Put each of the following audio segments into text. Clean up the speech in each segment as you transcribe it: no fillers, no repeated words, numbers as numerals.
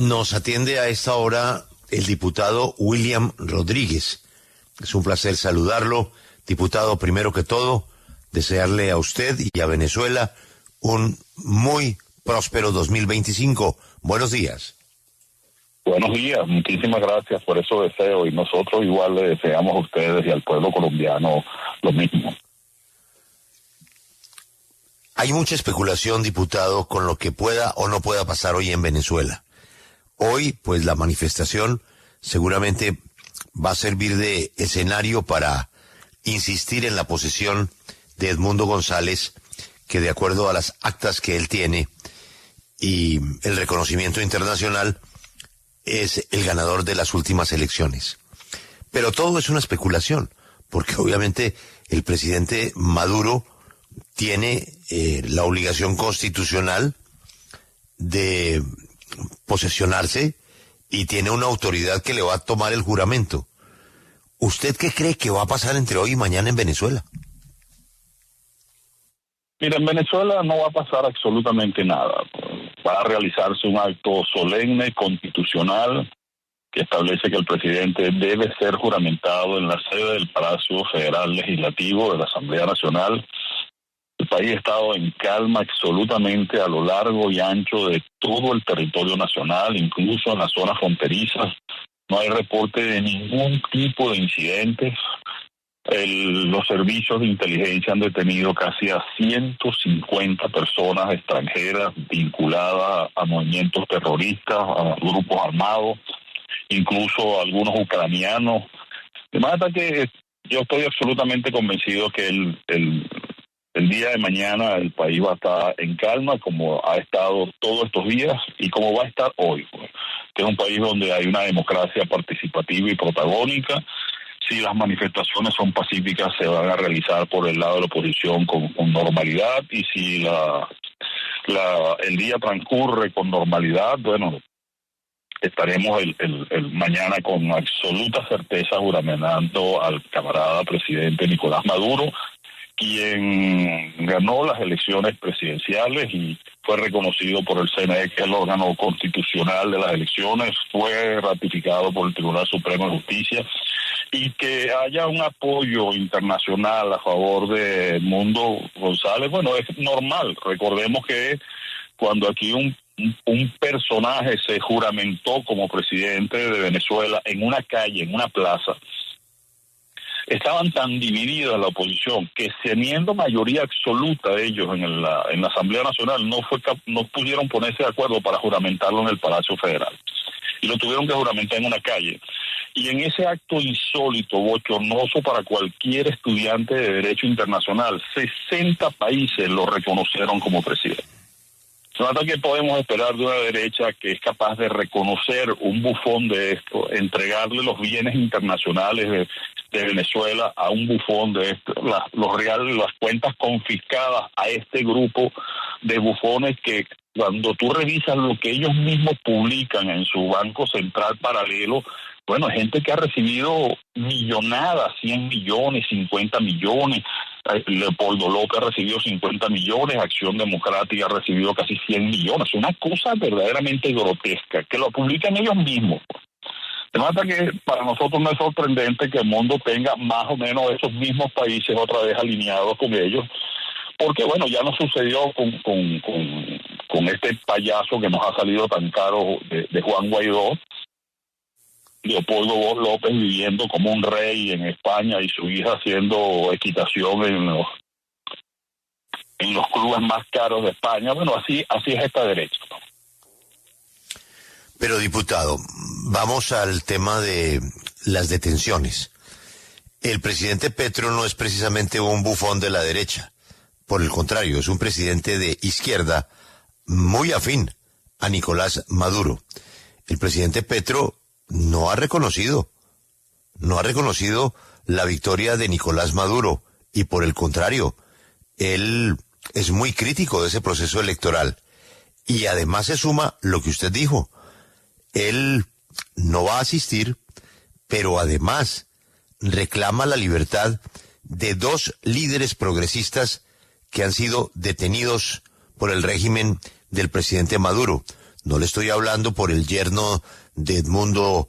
Nos atiende a esta hora el diputado William Rodríguez. Es un placer saludarlo. Diputado, primero que todo, desearle a usted y a Venezuela un muy próspero 2025. Buenos días. Buenos días, muchísimas gracias por esos deseos y nosotros igual le deseamos a ustedes y al pueblo colombiano lo mismo. Hay mucha especulación, diputado, con lo que pueda o no pueda pasar hoy en Venezuela. Hoy, pues la manifestación seguramente va a servir de escenario para insistir en la posesión de Edmundo González, que de acuerdo a las actas que él tiene y el reconocimiento internacional, es el ganador de las últimas elecciones. Pero todo es una especulación, porque obviamente el presidente Maduro tiene la obligación constitucional de posesionarse y tiene una autoridad que le va a tomar el juramento. ¿Usted qué cree que va a pasar entre hoy y mañana en Venezuela? Mira, en Venezuela no va a pasar absolutamente nada. Va a realizarse un acto solemne, constitucional, que establece que el presidente debe ser juramentado en la sede del Palacio Federal Legislativo de la Asamblea Nacional. El país ha estado en calma absolutamente a lo largo y ancho de todo el territorio nacional, incluso en las zonas fronterizas. No hay reporte de ningún tipo de incidentes. Los servicios de inteligencia han detenido casi a 150 personas extranjeras vinculadas a movimientos terroristas, a grupos armados, incluso algunos ucranianos. De manera que yo estoy absolutamente convencido que el día de mañana el país va a estar en calma, como ha estado todos estos días y como va a estar hoy, que es un país donde hay una democracia participativa y protagónica. Si las manifestaciones son pacíficas, se van a realizar por el lado de la oposición con normalidad, y si el día transcurre con normalidad, bueno, estaremos el mañana con absoluta certeza juramentando al camarada presidente Nicolás Maduro, quien ganó las elecciones presidenciales y fue reconocido por el CNE, que es el órgano constitucional de las elecciones, fue ratificado por el Tribunal Supremo de Justicia, y que haya un apoyo internacional a favor de Edmundo González, bueno, es normal. Recordemos que cuando aquí un personaje se juramentó como presidente de Venezuela en una calle, en una plaza, estaban tan divididas la oposición que, teniendo mayoría absoluta de ellos en la Asamblea Nacional, no pudieron ponerse de acuerdo para juramentarlo en el Palacio Federal, y lo tuvieron que juramentar en una calle. Y en ese acto insólito, bochornoso para cualquier estudiante de Derecho Internacional, 60 países lo reconocieron como presidente. ¿Qué que podemos esperar de una derecha que es capaz de reconocer un bufón de esto, entregarle los bienes internacionales de Venezuela a un bufón de esto, las cuentas confiscadas a este grupo de bufones que, cuando tú revisas lo que ellos mismos publican en su banco central paralelo, bueno, gente que ha recibido millonadas, 100 millones, 50 millones. Leopoldo López ha recibido 50 millones, Acción Democrática ha recibido casi 100 millones. Una cosa verdaderamente grotesca, que lo publican ellos mismos. De manera que para nosotros no es sorprendente que el mundo tenga más o menos esos mismos países otra vez alineados con ellos, porque bueno, ya nos sucedió con este payaso que nos ha salido tan caro de Juan Guaidó. Leopoldo López viviendo como un rey en España y su hija haciendo equitación en los clubes más caros de España. Bueno, así es esta derecha, ¿no? Pero, diputado, vamos al tema de las detenciones. El presidente Petro no es precisamente un bufón de la derecha. Por el contrario, es un presidente de izquierda muy afín a Nicolás Maduro. El presidente Petro no ha reconocido la victoria de Nicolás Maduro, y por el contrario, él es muy crítico de ese proceso electoral. Y además se suma lo que usted dijo, él no va a asistir, pero además reclama la libertad de 2 líderes progresistas que han sido detenidos por el régimen del presidente Maduro. No le estoy hablando por el yerno de Edmundo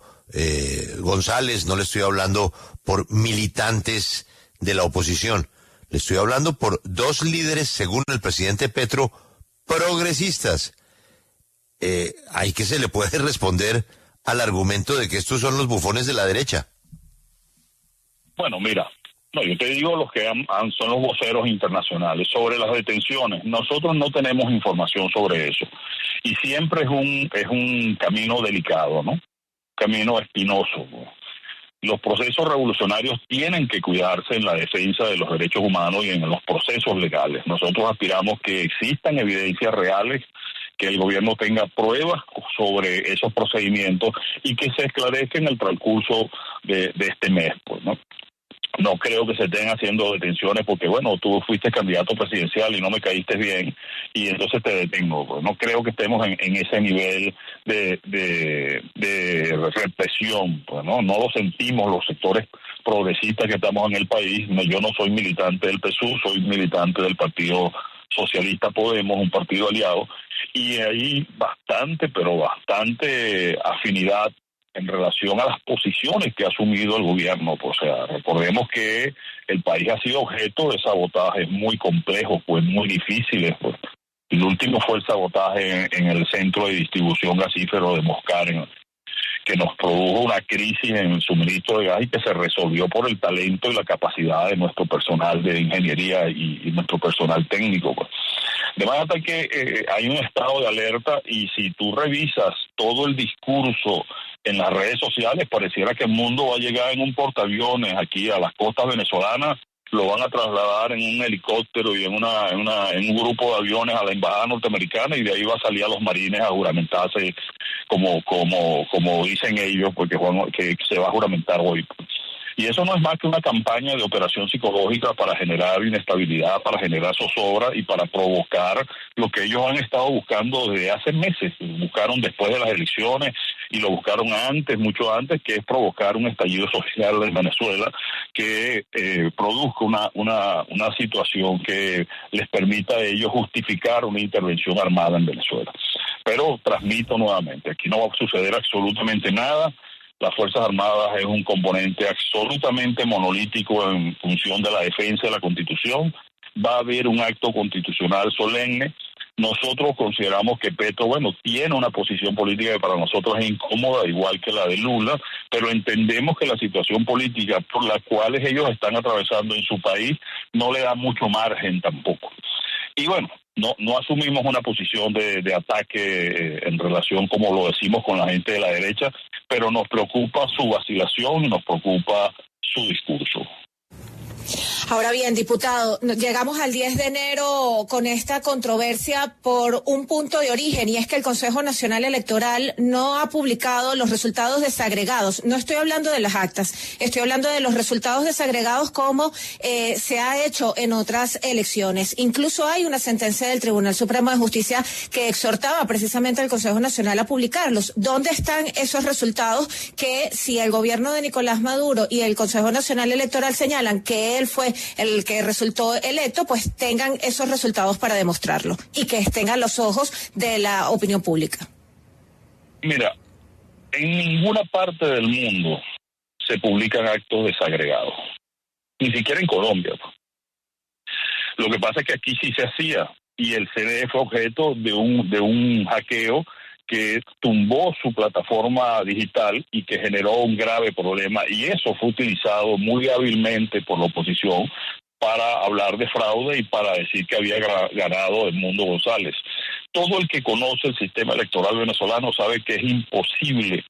González, no le estoy hablando por militantes de la oposición. Le estoy hablando por dos líderes, según el presidente Petro, progresistas. ¿Hay que se le puede responder al argumento de que estos son los bufones de la derecha? Bueno, mira, no, yo te digo los que son los voceros internacionales. Sobre las detenciones, nosotros no tenemos información sobre eso. Y siempre es un camino delicado, ¿no? Camino espinoso, ¿no? Los procesos revolucionarios tienen que cuidarse en la defensa de los derechos humanos y en los procesos legales. Nosotros aspiramos que existan evidencias reales, que el gobierno tenga pruebas sobre esos procedimientos y que se esclarezca en el transcurso de este mes, pues, ¿no? No creo que se estén haciendo detenciones porque, bueno, tú fuiste candidato presidencial y no me caíste bien y entonces te detengo. Pues no creo que estemos en ese nivel de represión. Pues no lo sentimos los sectores progresistas que estamos en el país. Yo no soy militante del PSUV, soy militante del Partido Socialista Podemos, un partido aliado, y hay bastante afinidad en relación a las posiciones que ha asumido el gobierno. O sea, recordemos que el país ha sido objeto de sabotajes muy complejos, pues muy difíciles. Pues. El último fue el sabotaje en el centro de distribución gasífero de Moscar, que nos produjo una crisis en el suministro de gas y que se resolvió por el talento y la capacidad de nuestro personal de ingeniería y nuestro personal técnico. Pues. De manera que hay un estado de alerta y si tú revisas todo el discurso en las redes sociales, pareciera que el mundo va a llegar en un portaaviones aquí a las costas venezolanas, lo van a trasladar en un helicóptero y en un grupo de aviones a la embajada norteamericana y de ahí va a salir a los marines a juramentarse como dicen ellos, porque que se va a juramentar hoy. Y eso no es más que una campaña de operación psicológica para generar inestabilidad, para generar zozobra y para provocar lo que ellos han estado buscando desde hace meses. Buscaron después de las elecciones y lo buscaron antes, mucho antes, que es provocar un estallido social en Venezuela que produzca una situación que les permita a ellos justificar una intervención armada en Venezuela. Pero transmito nuevamente, aquí no va a suceder absolutamente nada. Las Fuerzas Armadas es un componente absolutamente monolítico en función de la defensa de la Constitución. Va a haber un acto constitucional solemne. Nosotros consideramos que Petro, tiene una posición política que para nosotros es incómoda, igual que la de Lula, pero entendemos que la situación política por la cual ellos están atravesando en su país no le da mucho margen tampoco. Y no asumimos una posición de ataque en relación, como lo decimos, con la gente de la derecha, pero nos preocupa su vacilación y nos preocupa su discurso. Ahora bien, diputado, llegamos al 10 de enero con esta controversia por un punto de origen, y es que el Consejo Nacional Electoral no ha publicado los resultados desagregados. No estoy hablando de las actas, estoy hablando de los resultados desagregados como se ha hecho en otras elecciones. Incluso hay una sentencia del Tribunal Supremo de Justicia que exhortaba precisamente al Consejo Nacional a publicarlos. ¿Dónde están esos resultados que, si el gobierno de Nicolás Maduro y el Consejo Nacional Electoral señalan que él fue el que resultó electo, pues tengan esos resultados para demostrarlo y que estén a los ojos de la opinión pública? Mira, en ninguna parte del mundo se publican actos desagregados, ni siquiera en Colombia. Lo que pasa es que aquí sí se hacía y el CNE fue objeto de un hackeo que tumbó su plataforma digital y que generó un grave problema, y eso fue utilizado muy hábilmente por la oposición para hablar de fraude y para decir que había ganado Edmundo González. Todo el que conoce el sistema electoral venezolano sabe que es imposible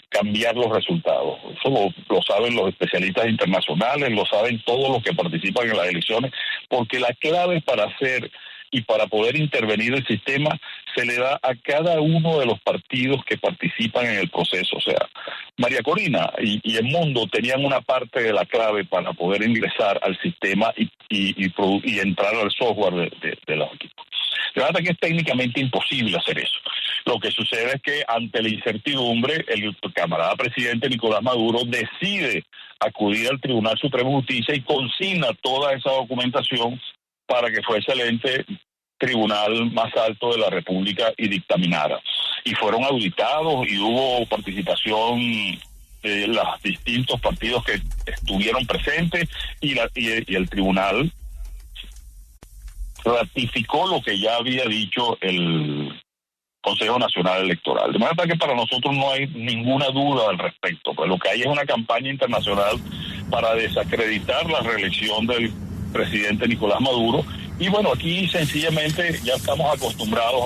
cambiar los resultados. Eso lo saben los especialistas internacionales, lo saben todos los que participan en las elecciones, porque la clave para hacer y para poder intervenir el sistema se le da a cada uno de los partidos que participan en el proceso. O sea, María Corina y Edmundo tenían una parte de la clave para poder ingresar al sistema y entrar al software de los equipos. De verdad que es técnicamente imposible hacer eso. Lo que sucede es que ante la incertidumbre, el camarada presidente Nicolás Maduro decide acudir al Tribunal Supremo de Justicia y consigna toda esa documentación para que fuese el ente tribunal más alto de la República y dictaminara. Y fueron auditados y hubo participación de los distintos partidos que estuvieron presentes y el tribunal ratificó lo que ya había dicho el Consejo Nacional Electoral. De manera que para nosotros no hay ninguna duda al respecto, pues lo que hay es una campaña internacional para desacreditar la reelección del presidente Nicolás Maduro. Y bueno, aquí sencillamente ya estamos acostumbrados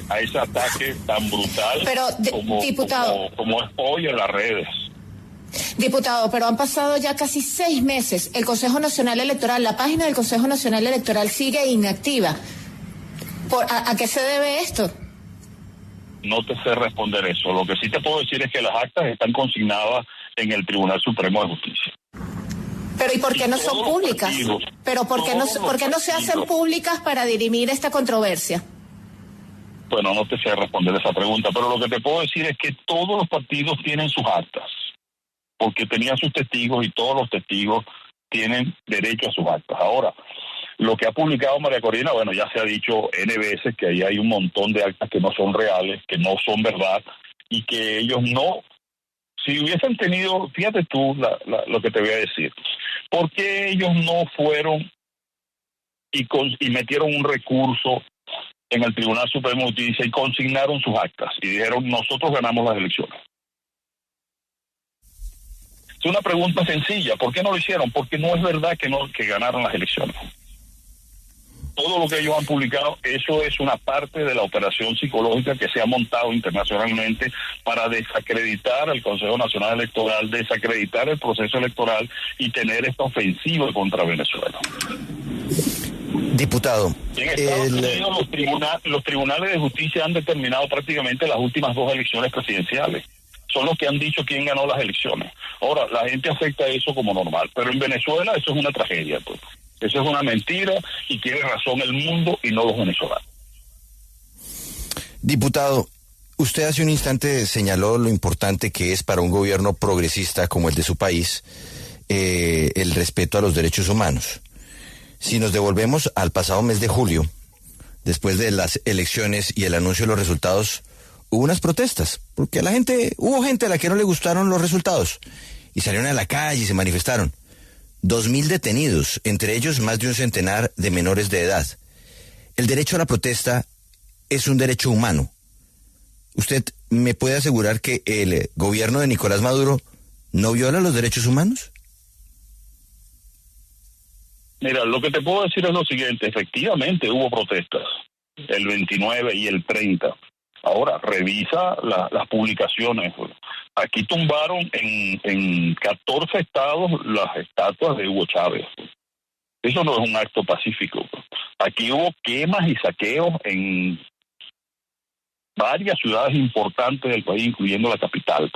a ese ataque tan brutal. Pero, diputado, como es hoy en las redes. Diputado, pero han pasado ya casi 6 meses. El Consejo Nacional Electoral, la página del Consejo Nacional Electoral sigue inactiva. ¿A qué se debe esto? No te sé responder eso. Lo que sí te puedo decir es que las actas están consignadas en el Tribunal Supremo de Justicia. Pero ¿y por qué no son públicas? Pero ¿por qué no se hacen públicas para dirimir esta controversia? Bueno, no te sé responder esa pregunta, pero lo que te puedo decir es que todos los partidos tienen sus actas, porque tenían sus testigos y todos los testigos tienen derecho a sus actas. Ahora, lo que ha publicado María Corina, bueno, ya se ha dicho N veces que ahí hay un montón de actas que no son reales, que no son verdad, y que ellos no, si hubiesen tenido, fíjate tú lo que te voy a decir, ¿por qué ellos no fueron y metieron un recurso en el Tribunal Supremo de Justicia y consignaron sus actas y dijeron, nosotros ganamos las elecciones? Es una pregunta sencilla. ¿Por qué no lo hicieron? Porque no es verdad que ganaron las elecciones. Todo lo que ellos han publicado, eso es una parte de la operación psicológica que se ha montado internacionalmente para desacreditar al Consejo Nacional Electoral, desacreditar el proceso electoral y tener esta ofensiva contra Venezuela. Diputado, en Estados Unidos los tribunales de justicia han determinado prácticamente las últimas 2 elecciones presidenciales. Son los que han dicho quién ganó las elecciones. Ahora, la gente acepta eso como normal, pero en Venezuela eso es una tragedia, pues. Eso es una mentira y tiene razón el mundo y no los venezolanos. Diputado, usted hace un instante señaló lo importante que es para un gobierno progresista como el de su país el respeto a los derechos humanos. Si nos devolvemos al pasado mes de julio, después de las elecciones y el anuncio de los resultados, hubo unas protestas, porque hubo gente a la que no le gustaron los resultados, y salieron a la calle y se manifestaron. 2.000 detenidos, entre ellos más de un centenar de menores de edad. El derecho a la protesta es un derecho humano. ¿Usted me puede asegurar que el gobierno de Nicolás Maduro no viola los derechos humanos? Mira, lo que te puedo decir es lo siguiente. Efectivamente hubo protestas el 29 y el 30. Ahora, revisa las publicaciones. Aquí tumbaron en 14 estados las estatuas de Hugo Chávez. Eso no es un acto pacífico. Aquí hubo quemas y saqueos en varias ciudades importantes del país, incluyendo la capital.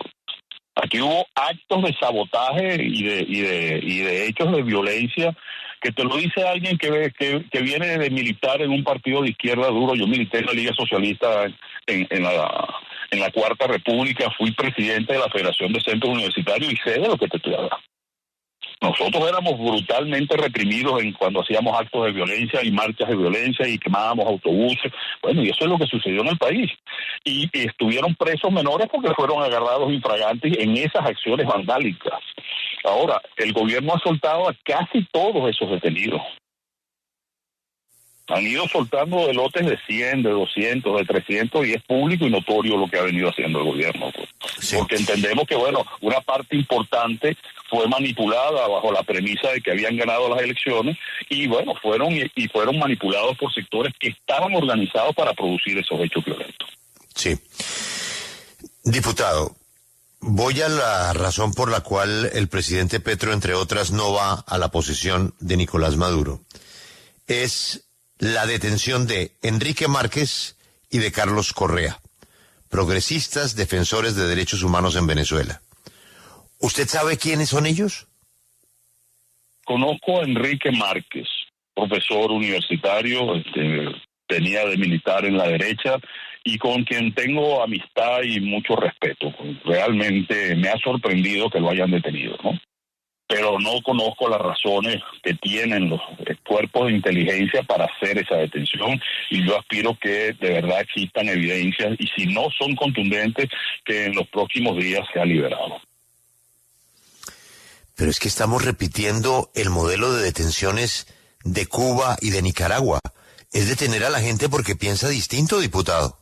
Aquí hubo actos de sabotaje y de hechos de violencia, que te lo dice alguien que viene de militar en un partido de izquierda duro. Yo milité en la Liga Socialista en la Cuarta República, fui presidente de la Federación de Centros Universitarios y sé de lo que te estoy hablando. Nosotros éramos brutalmente reprimidos cuando hacíamos actos de violencia y marchas de violencia y quemábamos autobuses. Bueno, y eso es lo que sucedió en el país. Y estuvieron presos menores porque fueron agarrados infragantes en esas acciones vandálicas. Ahora, el gobierno ha soltado a casi todos esos detenidos. Han ido soltando de lotes de 100, de 200, de 300, y es público y notorio lo que ha venido haciendo el gobierno. Pues. Sí. Porque entendemos que, bueno, una parte importante fue manipulada bajo la premisa de que habían ganado las elecciones, y bueno, fueron manipulados por sectores que estaban organizados para producir esos hechos violentos. Sí. Diputado, voy a la razón por la cual el presidente Petro, entre otras, no va a la posesión de Nicolás Maduro. Es la detención de Enrique Márquez y de Carlos Correa, progresistas defensores de derechos humanos en Venezuela. ¿Usted sabe quiénes son ellos? Conozco a Enrique Márquez, profesor universitario, venía de militar en la derecha y con quien tengo amistad y mucho respeto. Realmente me ha sorprendido que lo hayan detenido, ¿no? pero no conozco las razones que tienen los cuerpos de inteligencia para hacer esa detención, y yo aspiro que de verdad existan evidencias, y si no son contundentes, que en los próximos días sea liberado. Pero es que estamos repitiendo el modelo de detenciones de Cuba y de Nicaragua. Es detener a la gente porque piensa distinto, diputado.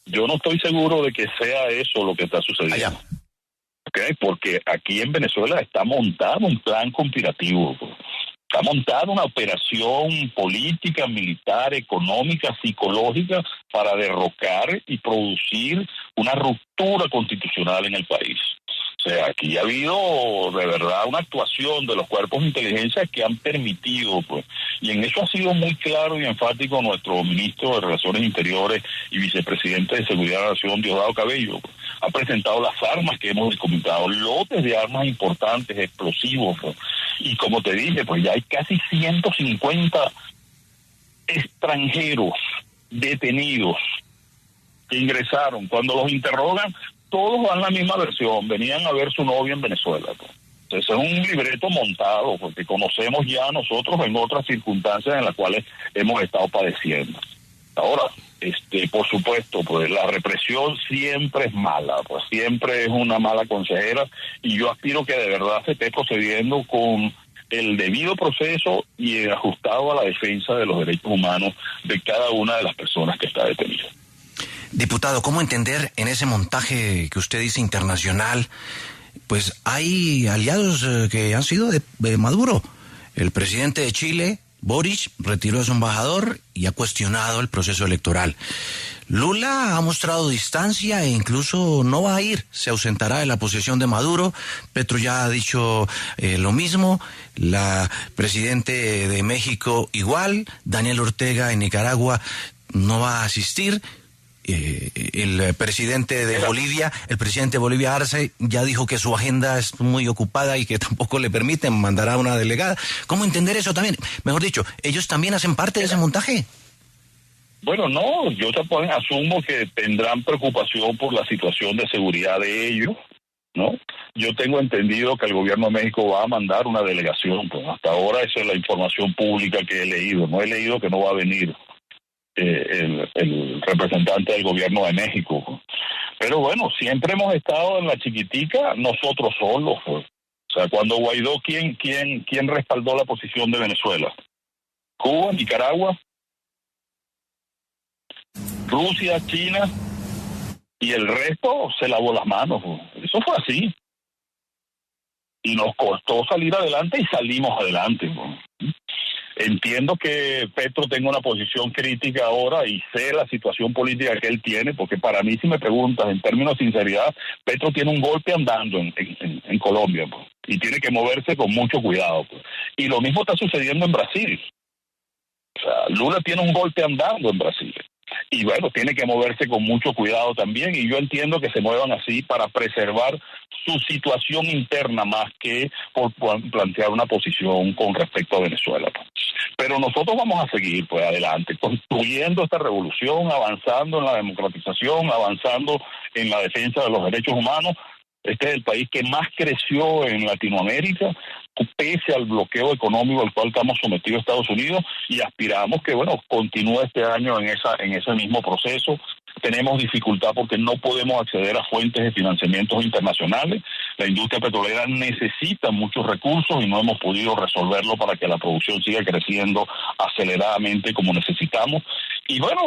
Yo no estoy seguro de que sea eso lo que está sucediendo. Allá. Okay, porque aquí en Venezuela está montado un plan conspirativo, está montada una operación política, militar, económica, psicológica para derrocar y producir una ruptura constitucional en el país. O sea, aquí ha habido de verdad una actuación de los cuerpos de inteligencia que han permitido, pues, y en eso ha sido muy claro y enfático nuestro ministro de Relaciones Interiores y vicepresidente de Seguridad de la Nación, Diosdado Cabello. Pues, ha presentado las armas que hemos documentado, lotes de armas importantes, explosivos, pues, y como te dije, pues ya hay casi 150 extranjeros detenidos que ingresaron. Cuando los interrogan, todos dan la misma versión, venían a ver su novia en Venezuela. Pues. Entonces es un libreto montado, porque conocemos ya nosotros en otras circunstancias en las cuales hemos estado padeciendo. Ahora, por supuesto, pues la represión siempre es mala, pues siempre es una mala consejera, y yo aspiro que de verdad se esté procediendo con el debido proceso y ajustado a la defensa de los derechos humanos de cada una de las personas que está detenida. Diputado, ¿cómo entender en ese montaje que usted dice internacional? Pues hay aliados que han sido de Maduro. El presidente de Chile, Boric, retiró a su embajador y ha cuestionado el proceso electoral. Lula ha mostrado distancia e incluso no va a ir, se ausentará de la posesión de Maduro. Petro ya ha dicho lo mismo, la presidente de México igual, Daniel Ortega en Nicaragua no va a asistir. El presidente de Bolivia, Arce, ya dijo que su agenda es muy ocupada y que tampoco le permiten, mandará una delegada. ¿Cómo entender eso también? Mejor dicho, ¿ellos también hacen parte de ese montaje? Bueno, no, yo también asumo que tendrán preocupación por la situación de seguridad de ellos, ¿no? Yo tengo entendido que el gobierno de México va a mandar una delegación, pues hasta ahora esa es la información pública que he leído, no he leído que no va a venir el representante del gobierno de México. Pero bueno, siempre hemos estado en la chiquitica nosotros solos. Pues. O sea, cuando Guaidó, ¿quién respaldó la posición de Venezuela? Cuba, Nicaragua, Rusia, China, y el resto se lavó las manos. Pues. Eso fue así. Y nos costó salir adelante y salimos adelante. Pues. Entiendo que Petro tenga una posición crítica ahora y sé la situación política que él tiene, porque para mí, si me preguntas en términos de sinceridad, Petro tiene un golpe andando en Colombia, pues, y tiene que moverse con mucho cuidado. Pues. Y lo mismo está sucediendo en Brasil. O sea, Lula tiene un golpe andando en Brasil. Y bueno, tiene que moverse con mucho cuidado también, y yo entiendo que se muevan así para preservar su situación interna más que por plantear una posición con respecto a Venezuela. Pues. Pero nosotros vamos a seguir pues adelante, construyendo esta revolución, avanzando en la democratización, avanzando en la defensa de los derechos humanos. Este es el país que más creció en Latinoamérica, pese al bloqueo económico al cual estamos sometidos Estados Unidos, y aspiramos que, bueno, continúe este año en ese mismo proceso. Tenemos dificultad porque no podemos acceder a fuentes de financiamientos internacionales. La industria petrolera necesita muchos recursos y no hemos podido resolverlo para que la producción siga creciendo aceleradamente como necesitamos. Y bueno,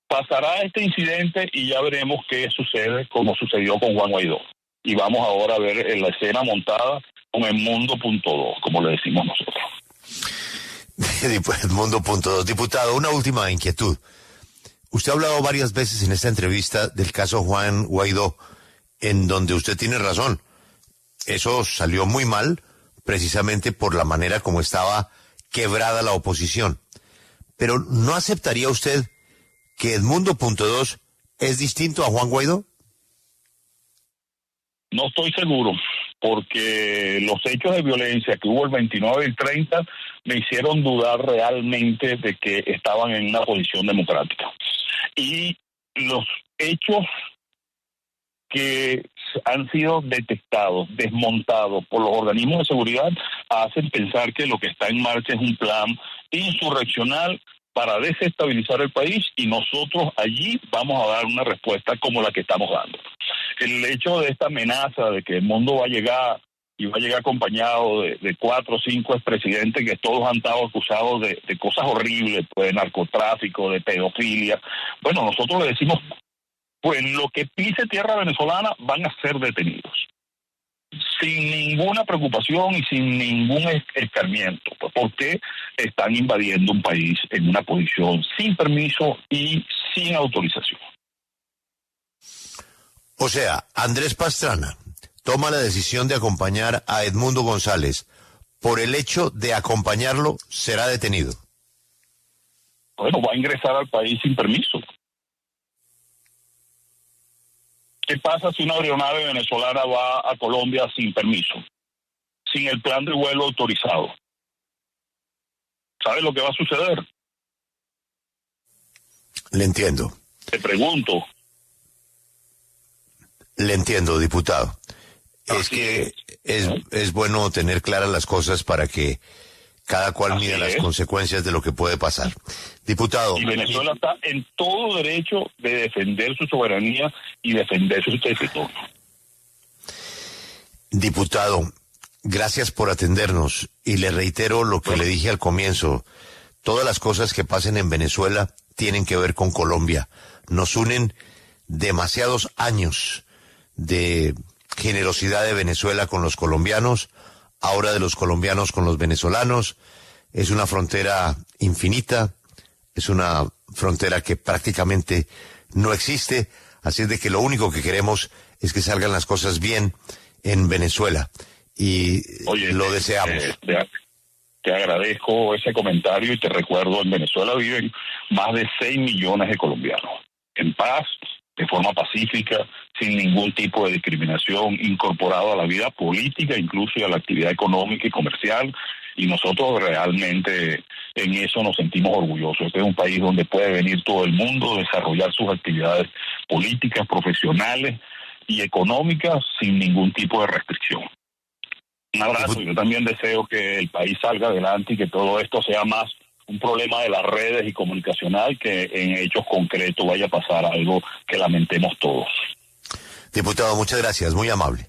pasará este incidente y ya veremos qué sucede, como sucedió con Juan Guaidó. Y vamos ahora a ver la escena montada con Edmundo.2, como le decimos nosotros. Edmundo.2. Diputado, una última inquietud. Usted ha hablado varias veces en esta entrevista del caso Juan Guaidó, en donde usted tiene razón. Eso salió muy mal, precisamente por la manera como estaba quebrada la oposición. Pero ¿no aceptaría usted que Edmundo.2 es distinto a Juan Guaidó? No estoy seguro, porque los hechos de violencia que hubo el 29 y el 30 me hicieron dudar realmente de que estaban en una posición democrática. Y los hechos que han sido detectados, desmontados por los organismos de seguridad, hacen pensar que lo que está en marcha es un plan insurreccional para desestabilizar el país, y nosotros allí vamos a dar una respuesta como la que estamos dando. El hecho de esta amenaza de que el mundo va a llegar y va a llegar acompañado de 4 o 5 expresidentes que todos han estado acusados de cosas horribles, pues de narcotráfico, de pedofilia. Bueno, nosotros le decimos, pues lo que pise tierra venezolana van a ser detenidos, sin ninguna preocupación y sin ningún escarmiento, pues porque están invadiendo un país en una posición sin permiso y sin autorización. O sea, Andrés Pastrana toma la decisión de acompañar a Edmundo González. Por el hecho de acompañarlo, será detenido. Bueno, va a ingresar al país sin permiso. ¿Qué pasa si una aeronave venezolana va a Colombia sin permiso, sin el plan de vuelo autorizado? ¿Sabe lo que va a suceder? Le entiendo. Te pregunto. Le entiendo, diputado. Es Así que es bueno tener claras las cosas para que cada cual Así mida las es. consecuencias de lo que puede pasar. Diputado. Y Venezuela está en todo derecho de defender su soberanía y defender su territorio. Diputado, gracias por atendernos y le reitero lo que le dije al comienzo. Todas las cosas que pasen en Venezuela tienen que ver con Colombia. Nos unen demasiados años de generosidad de Venezuela con los colombianos, ahora de los colombianos con los venezolanos. Es una frontera infinita, es una frontera que prácticamente no existe, así es de que lo único que queremos es que salgan las cosas bien en Venezuela y lo deseamos. Te agradezco ese comentario y te recuerdo, en Venezuela viven más de 6 millones de colombianos, en paz, de forma pacífica, sin ningún tipo de discriminación, incorporado a la vida política, incluso y a la actividad económica y comercial, y nosotros realmente en eso nos sentimos orgullosos. Este es un país donde puede venir todo el mundo, desarrollar sus actividades políticas, profesionales y económicas sin ningún tipo de restricción. Un abrazo. Yo también deseo que el país salga adelante y que todo esto sea más un problema de las redes y comunicacional que en hechos concretos vaya a pasar algo que lamentemos todos. Diputado, muchas gracias, muy amable.